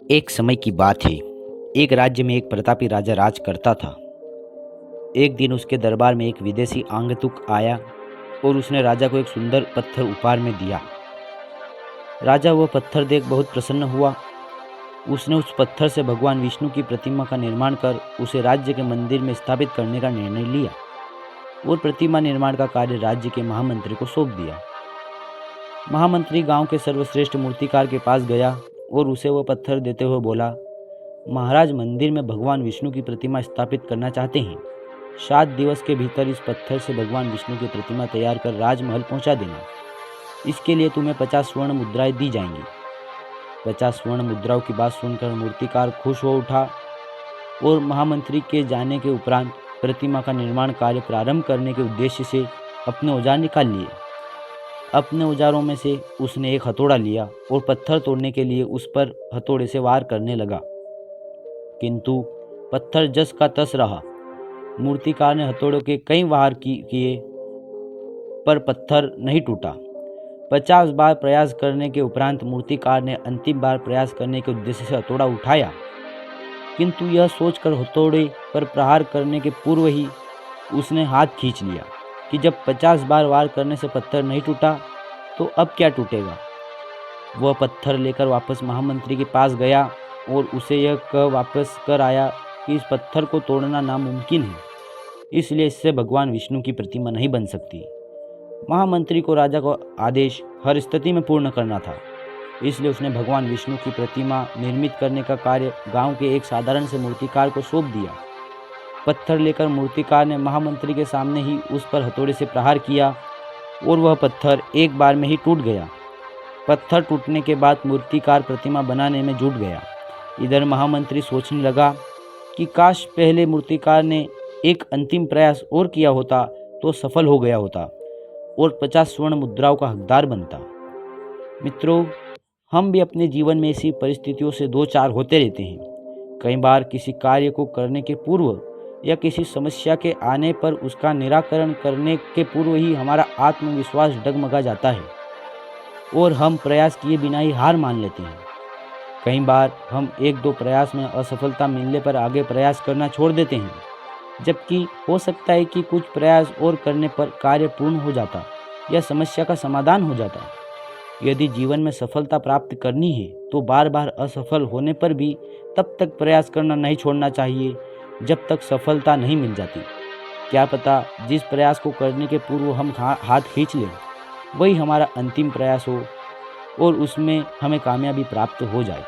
एक समय की बात है। एक राज्य में एक प्रतापी राजा राज करता था। एक दिन उसके दरबार में एक विदेशी आगंतुक आया और उसने राजा को एक सुंदर पत्थर उपहार में दिया। राजा वह पत्थर देख बहुत प्रसन्न हुआ। उसने उस पत्थर से भगवान विष्णु की प्रतिमा का निर्माण कर उसे राज्य के मंदिर में स्थापित करने का निर्णय लिया और प्रतिमा निर्माण का कार्य राज्य के महामंत्री को सौंप दिया। महामंत्री गांव के सर्वश्रेष्ठ मूर्तिकार के पास गया और उसे वह पत्थर देते हुए बोला, महाराज, मंदिर में भगवान विष्णु की प्रतिमा स्थापित करना चाहते हैं। 7 दिवस के भीतर इस पत्थर से भगवान विष्णु की प्रतिमा तैयार कर राजमहल पहुंचा देना। इसके लिए तुम्हें 50 स्वर्ण मुद्राएं दी जाएंगी। 50 स्वर्ण मुद्राओं की बात सुनकर मूर्तिकार खुश हो उठा और महामंत्री के जाने के उपरांत प्रतिमा का निर्माण कार्य प्रारंभ करने के उद्देश्य से अपने औजार निकाल लिए। अपने औजारों में से उसने एक हथौड़ा लिया और पत्थर तोड़ने के लिए उस पर हथौड़े से वार करने लगा, किंतु पत्थर जस का तस रहा। मूर्तिकार ने हथौड़ों के कई वार किए पर पत्थर नहीं टूटा। 50 बार प्रयास करने के उपरांत मूर्तिकार ने अंतिम बार प्रयास करने के उद्देश्य से हथौड़ा उठाया, किंतु यह सोचकर हथौड़े पर प्रहार करने के पूर्व ही उसने हाथ खींच लिया कि जब 50 बार वार करने से पत्थर नहीं टूटा तो अब क्या टूटेगा। वह पत्थर लेकर वापस महामंत्री के पास गया और उसे यह कह वापस कर आया कि इस पत्थर को तोड़ना नामुमकिन है, इसलिए इससे भगवान विष्णु की प्रतिमा नहीं बन सकती। महामंत्री को राजा का आदेश हर स्थिति में पूर्ण करना था, इसलिए उसने भगवान विष्णु की प्रतिमा निर्मित करने का कार्य गांव के एक साधारण से मूर्तिकार को सौंप दिया। पत्थर लेकर मूर्तिकार ने महामंत्री के सामने ही उस पर हथौड़े से प्रहार किया और वह पत्थर एक बार में ही टूट गया। पत्थर टूटने के बाद मूर्तिकार प्रतिमा बनाने में जुट गया। इधर महामंत्री सोचने लगा कि काश पहले मूर्तिकार ने एक अंतिम प्रयास और किया होता तो सफल हो गया होता और 50 स्वर्ण मुद्राओं का हकदार बनता। मित्रों, हम भी अपने जीवन में ऐसी परिस्थितियों से दो चार होते रहते हैं। कई बार किसी कार्य को करने के पूर्व या किसी समस्या के आने पर उसका निराकरण करने के पूर्व ही हमारा आत्मविश्वास डगमगा जाता है और हम प्रयास किए बिना ही हार मान लेते हैं। कई बार हम 1-2 प्रयास में असफलता मिलने पर आगे प्रयास करना छोड़ देते हैं, जबकि हो सकता है कि कुछ प्रयास और करने पर कार्य पूर्ण हो जाता या समस्या का समाधान हो जाता। यदि जीवन में सफलता प्राप्त करनी है तो बार बार असफल होने पर भी तब तक प्रयास करना नहीं छोड़ना चाहिए जब तक सफलता नहीं मिल जाती। क्या पता जिस प्रयास को करने के पूर्व हम हाथ खींच लें वही हमारा अंतिम प्रयास हो और उसमें हमें कामयाबी प्राप्त हो जाए।